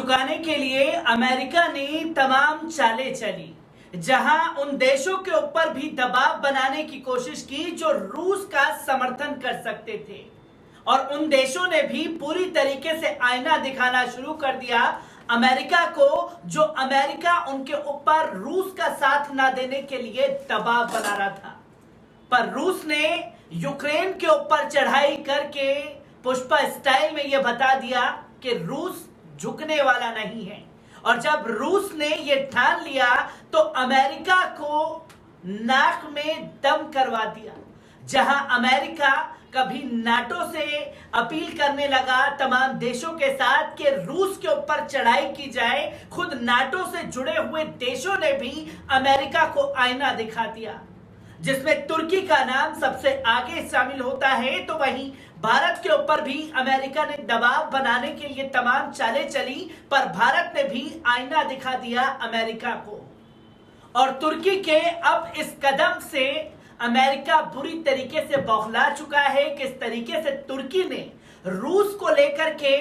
चुकाने के लिए अमेरिका ने तमाम चालें चली, जहां उन देशों के ऊपर भी दबाव बनाने की कोशिश की जो रूस का समर्थन कर सकते थे, और उन देशों ने भी पूरी तरीके से आईना दिखाना शुरू कर दिया अमेरिका को, जो अमेरिका उनके ऊपर रूस का साथ ना देने के लिए दबाव बना रहा था। पर रूस ने यूक्रेन के ऊपर चढ़ाई करके पुष्पा स्टाइल में यह बता दिया कि रूस झुकने वाला नहीं है। और जब रूस ने यह ठान लिया तो अमेरिका को नाक में दम करवा दिया। जहां अमेरिका कभी नाटो से अपील करने लगा तमाम देशों के साथ कि रूस के ऊपर चढ़ाई की जाए, खुद नाटो से जुड़े हुए देशों ने भी अमेरिका को आईना दिखा दिया, जिसमें तुर्की का नाम सबसे आगे शामिल होता है। तो वहीं भारत के ऊपर भी अमेरिका ने दबाव बनाने के लिए तमाम चालें चली, पर भारत ने भी आईना दिखा दिया अमेरिका को। और तुर्की के अब इस कदम से अमेरिका बुरी तरीके से बौखला चुका है। किस तरीके से तुर्की ने रूस को लेकर के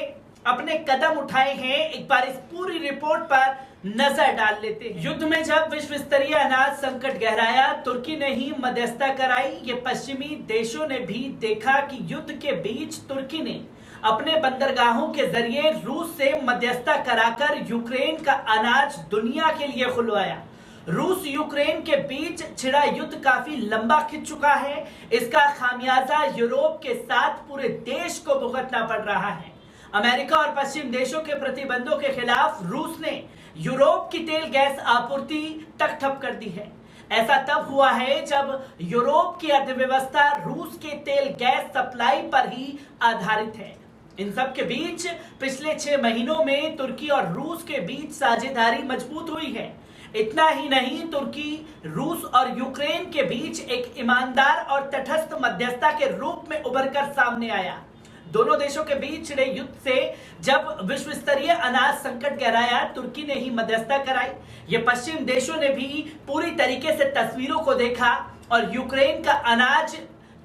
अपने कदम उठाए हैं, एक बार इस पूरी रिपोर्ट पर नजर डाल लेते हैं। युद्ध में जब विश्व स्तरीय अनाज संकट गहराया, तुर्की ने ही मध्यस्थता कराई। ये पश्चिमी देशों ने भी देखा कि युद्ध के बीच तुर्की ने अपने बंदरगाहों के जरिए रूस से मध्यस्थता कराकर यूक्रेन का अनाज दुनिया के लिए खुलवाया। रूस यूक्रेन के बीच छिड़ा युद्ध काफी लंबा खिंच चुका है। इसका खामियाजा यूरोप के साथ पूरे देश को भुगतना पड़ रहा है। अमेरिका और पश्चिम देशों के प्रतिबंधों के खिलाफ रूस ने यूरोप की तेल गैस आपूर्ति तक ठप कर दी है। ऐसा तब हुआ है जब यूरोप की अर्थव्यवस्था रूस के तेल गैस सप्लाई पर ही आधारित है। इन सब के बीच पिछले 6 महीनों में तुर्की और रूस के बीच साझेदारी मजबूत हुई है। इतना ही नहीं, तुर्की रूस और यूक्रेन के बीच एक ईमानदार और तटस्थ मध्यस्थता के रूप में उभरकर सामने आया। दोनों देशों के बीच छिड़े युद्ध से जब विश्व स्तरीय अनाज संकट गहराया, तुर्की ने ही मध्यस्थता कराई। ये पश्चिम देशों ने भी पूरी तरीके से तस्वीरों को देखा और यूक्रेन का अनाज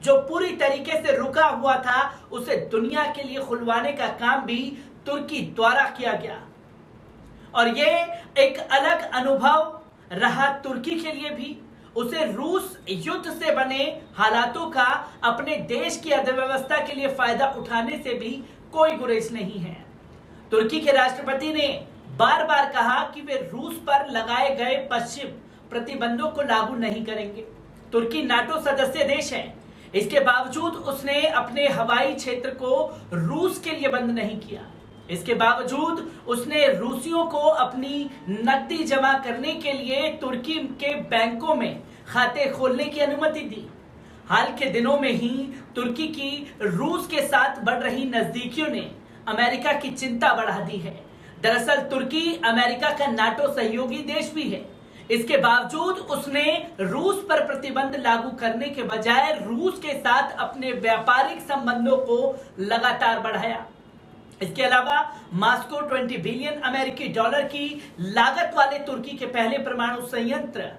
जो पूरी तरीके से रुका हुआ था, उसे दुनिया के लिए खुलवाने का काम भी तुर्की द्वारा किया गया। और ये एक अलग अनुभव रहा तुर्की के लिए भी। उसे रूस युद्ध से बने हालातों का अपने देश की अर्थव्यवस्था के लिए फायदा उठाने से भी कोई गुरेज नहीं है। तुर्की के राष्ट्रपति ने बार बार कहा कि वे रूस पर लगाए गए पश्चिम प्रतिबंधों को लागू नहीं करेंगे। तुर्की नाटो सदस्य देश है, इसके बावजूद उसने अपने हवाई क्षेत्र को रूस के लिए बंद नहीं किया। इसके बावजूद उसने रूसियों को अपनी नकदी जमा करने के लिए तुर्की के बैंकों में खाते खोलने की अनुमति दी। हाल के दिनों में ही तुर्की की रूस के साथ बढ़ रही नजदीकियों ने अमेरिका की चिंता बढ़ा दी है। दरअसल तुर्की अमेरिका का नाटो सहयोगी देश भी है। इसके बावजूद उसने रूस पर प्रतिबंध लागू करने के बजाय रूस के साथ अपने व्यापारिक संबंधों को लगातार बढ़ाया। इसके अलावा मॉस्को 20 बिलियन अमेरिकी डॉलर की लागत वाले तुर्की के पहले परमाणु संयंत्र।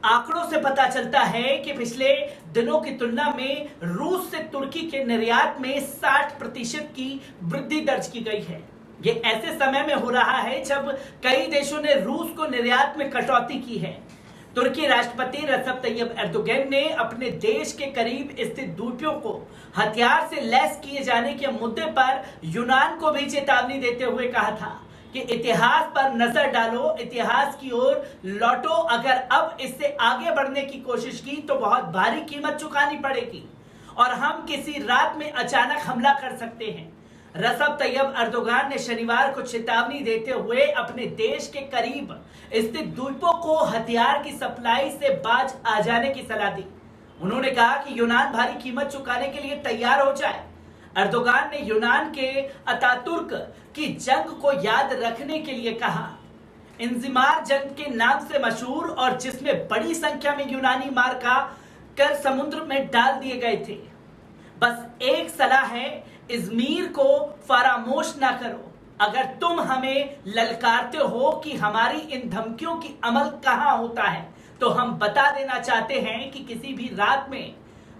आंकड़ों से पता चलता है कि पिछले दिनों की तुलना में रूस से तुर्की के निर्यात में 60% की वृद्धि दर्ज की गई है। ये ऐसे समय में हो रहा है जब कई देशों ने रूस को निर्यात में कटौती की है। तुर्की राष्ट्रपति रजब तैयब एर्दोगन ने अपने देश के करीब स्थित द्वीपों को हथियार से लैस किए जाने के मुद्दे पर यूनान को भी चेतावनी देते हुए कहा था कि इतिहास पर नजर डालो, इतिहास की ओर लौटो। अगर अब इससे आगे बढ़ने की कोशिश की तो बहुत भारी कीमत चुकानी पड़ेगी और हम किसी रात में अचानक हमला कर सकते हैं। रजब तैयब एर्दोगन ने शनिवार को चेतावनी देते हुए अपने देश के करीब स्थित द्वीपों को हथियार की सप्लाई से बाज आ जाने की सलाह दी। उन्होंने कहा कि यूनान भारी कीमत चुकाने के लिए तैयार हो जाए। एर्दोगन ने यूनान के अतातुर्क की जंग को याद रखने के लिए कहा। इंजिमार जंग के नाम से मशहूर और जिसमें बड़ी संख्या में यूनानी मार का कर समुद्र में डाल दिए गए थे। बस एक सलाह है, इज़मीर को फरामोश ना करो। अगर तुम हमें ललकारते हो कि हमारी इन धमकियों की अमल कहां होता है, तो हम बता देना चाहते हैं कि किसी भी रात में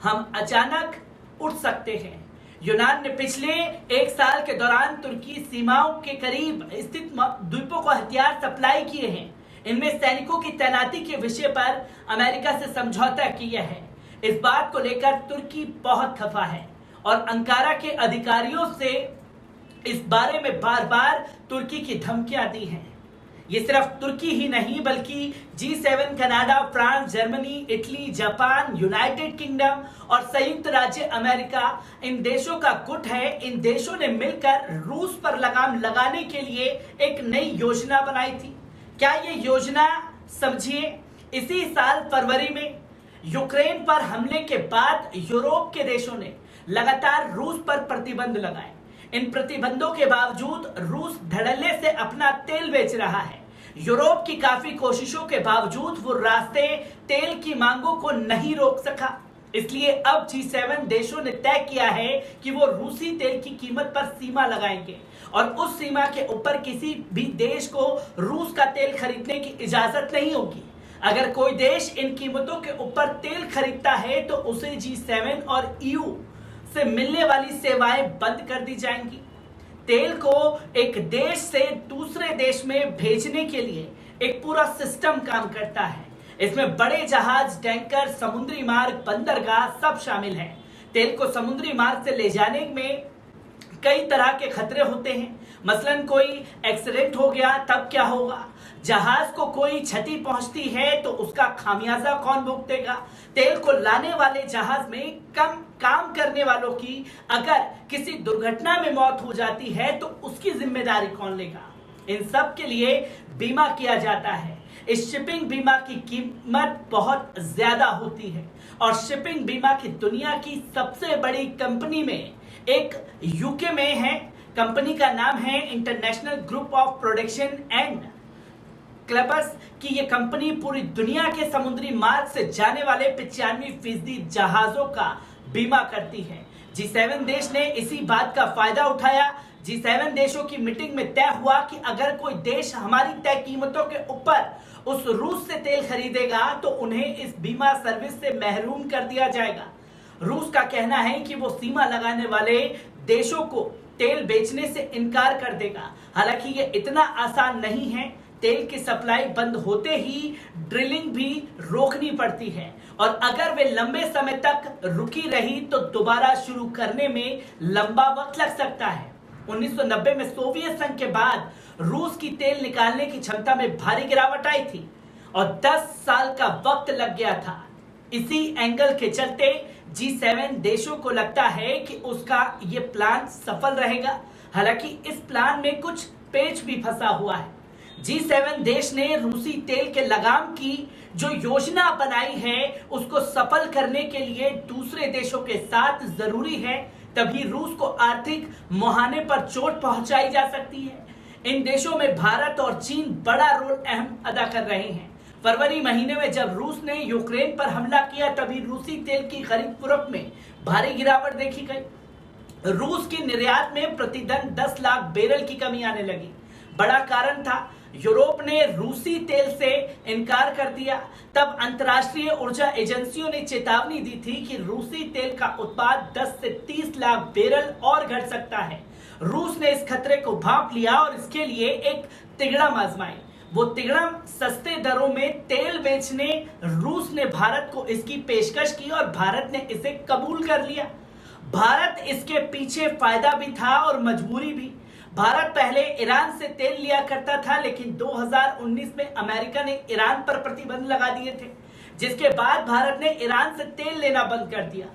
हम अचानक उठ सकते हैं। यूनान ने पिछले एक साल के दौरान तुर्की सीमाओं के करीब स्थित द्वीपों को हथियार सप्लाई किए हैं। इनमें सैनिकों की तैनाती के विषय पर अमेरिका से समझौता किया है। इस बात को लेकर तुर्की बहुत खफा है और अंकारा के अधिकारियों से इस बारे में बार बार तुर्की की धमकियां दी हैं। ये सिर्फ तुर्की ही नहीं बल्कि G7 Canada, France, Germany, Italy, Japan, United kingdom और संयुक्त राज्य अमेरिका इन देशों का गुट है। इन देशों ने मिलकर रूस पर लगाम लगाने के लिए एक नई योजना बनाई थी। क्या ये योजना समझिए। इसी साल फरवरी में यूक्रेन पर हमले के बाद यूरोप के देशों ने लगातार रूस पर प्रतिबंध लगाए। इन प्रतिबंधों के बावजूद रूस धड़ल्ले से अपना तेल बेच रहा है। यूरोप की काफी कोशिशों के बावजूद वो रास्ते तेल की मांगों को नहीं रोक सका। इसलिए अब G7 देशों ने तय किया है कि वो रूसी तेल की कीमत पर सीमा लगाएंगे और उस सीमा के ऊपर किसी भी देश को रूस का तेल खरीदने की इजाजत नहीं होगी। अगर कोई देश इन कीमतों के ऊपर तेल खरीदता है तो उसे G7 और EU से मिलने वाली सेवाएं बंद कर दी जाएंगी। तेल को एक देश से दूसरे देश में भेजने के लिए एक पूरा सिस्टम काम करता है। इसमें बड़े जहाज, टैंकर, समुद्री मार्ग, बंदरगाह सब शामिल हैं। तेल को समुद्री मार्ग से ले जाने में कई तरह के खतरे होते हैं। मसलन कोई एक्सीडेंट हो गया तब क्या होगा, जहाज को कोई क्षति पहुंचती है तो उसका खामियाजा कौन भुगतेगा, तेल को लाने वाले जहाज में कम काम करने वालों की अगर किसी दुर्घटना में मौत हो जाती है तो उसकी जिम्मेदारी कौन लेगा। इन सब के लिए बीमा किया जाता है। इस शिपिंग बीमा की कीमत बहुत ज्यादा होती है और शिपिंग बीमा की दुनिया की सबसे बड़ी कंपनी में एक यूके में है। कंपनी का नाम है international group of production and clubs की। ये कंपनी पूरी दुनिया के समुद्री मार्ग से जाने वाले 95% जहाजों का बीमा करती है। G7 देश ने इसी बात का फायदा उठाया। G7 देशों की मीटिंग में तय हुआ कि अगर कोई देश हमारी तय कीमतों के ऊपर उस रूस से तेल खरीदेगा तो उन्हें इस बीमा सर्विस से महरूम कर दिया जाएगा। रूस का कहना है कि वो सीमा लगाने वाले देशों को तेल बेचने से इनकार कर देगा। हालांकि ये इतना आसान नहीं है। तेल की सप्लाई बंद होते ही ड्रिलिंग भी रोकनी पड़ती है और अगर वे लंबे समय तक रुकी रही तो दोबारा शुरू करने में लंबा वक्त लग सकता है। 1990 में सोवियत संघ के बाद रूस की तेल निकालने की क्षमता में भारी गिरावट आई थी और 10 साल का वक्त लग गया था। इसी एंगल के चलते G7 देशों को लगता है कि उसका ये प्लान सफल रहेगा। हालांकि इस प्लान में कुछ पेच भी फंसा हुआ है। G7 देश ने रूसी तेल के लगाम की जो योजना बनाई है उसको सफल करने के लिए दूसरे देशों के साथ जरूरी है, तभी रूस को आर्थिक मुहाने पर चोट पहुंचाई जा सकती है। इन देशों में भारत और चीन बड़ा रोल अहम अदा कर रहे हैं। फरवरी महीने में जब रूस ने यूक्रेन पर हमला किया तभी रूसी तेल की खरीद फरोख्त में भारी गिरावट देखी गई। रूस के निर्यात में प्रतिदिन 10 लाख बैरल की कमी आने लगी। बड़ा कारण था यूरोप ने रूसी तेल से इनकार कर दिया। तब अंतर्राष्ट्रीय ऊर्जा एजेंसियों ने चेतावनी दी थी कि रूसी तेल का उत्पाद 10 से 30 लाख बैरल और घट सकता है। रूस ने इस खतरे को भांप लिया और इसके लिए एक तिगड़म आजमाई। वो तिगड़म सस्ते दरों में तेल बेचने रूस ने भारत को इसकी पेशकश की और भारत ने इसे कबूल कर लिया। भारत इसके पीछे फायदा भी था और मजबूरी भी। भारत पहले ईरान से तेल लिया करता था, लेकिन 2019 में अमेरिका ने ईरान पर प्रतिबंध लगा दिए थे, जिसके बाद भारत ने ईरान से तेल लेना बंद कर दिया।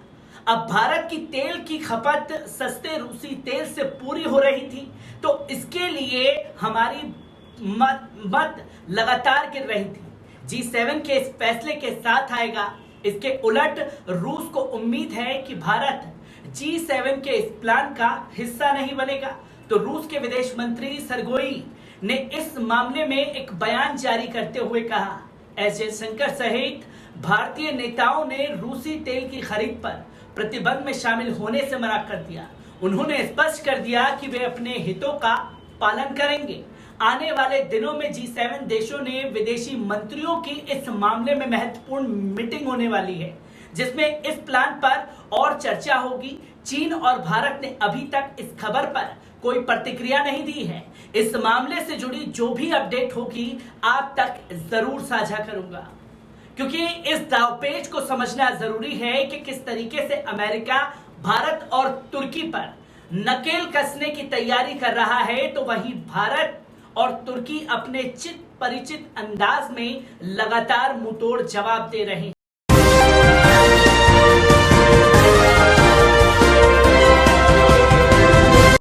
अब भारत की तेल की खपत सस्ते रूसी तेल से पूरी हो रही थी, तो इसके लिए हमारी मत लगातार गिर रही थी। G7 के इस फैसले के साथ आएगा। इसके उलट रूस को उम्मीद है कि भारत G7 के इस प्लान का हिस्सा नहीं बनेगा। तो रूस के विदेश मंत्री सरगोई ने इस मामले में एक बयान जारी करते हुए कहा, एस जयशंकर सहित भारतीय नेताओं ने रूसी तेल की खरीद पर प्रतिबंध में शामिल होने से मना कर दिया। उन्होंने स्पष्ट कर दिया कि वे अपने हितों का पालन करेंगे। आने वाले दिनों में G7 देशों ने विदेशी मंत्रियों की इस मामले में महत्वपूर्ण मीटिंग होने वाली है, जिसमें इस प्लान पर और चर्चा होगी। चीन और भारत ने अभी तक इस खबर पर कोई प्रतिक्रिया नहीं दी है। इस मामले से जुड़ी जो भी अपडेट होगी आप तक जरूर साझा करूंगा, क्योंकि इस दांवपेच को समझना जरूरी है कि किस तरीके से अमेरिका भारत और तुर्की पर नकेल कसने की तैयारी कर रहा है, तो वहीं भारत और तुर्की अपने चित परिचित अंदाज में लगातार मुंहतोड़ जवाब दे रहे हैं।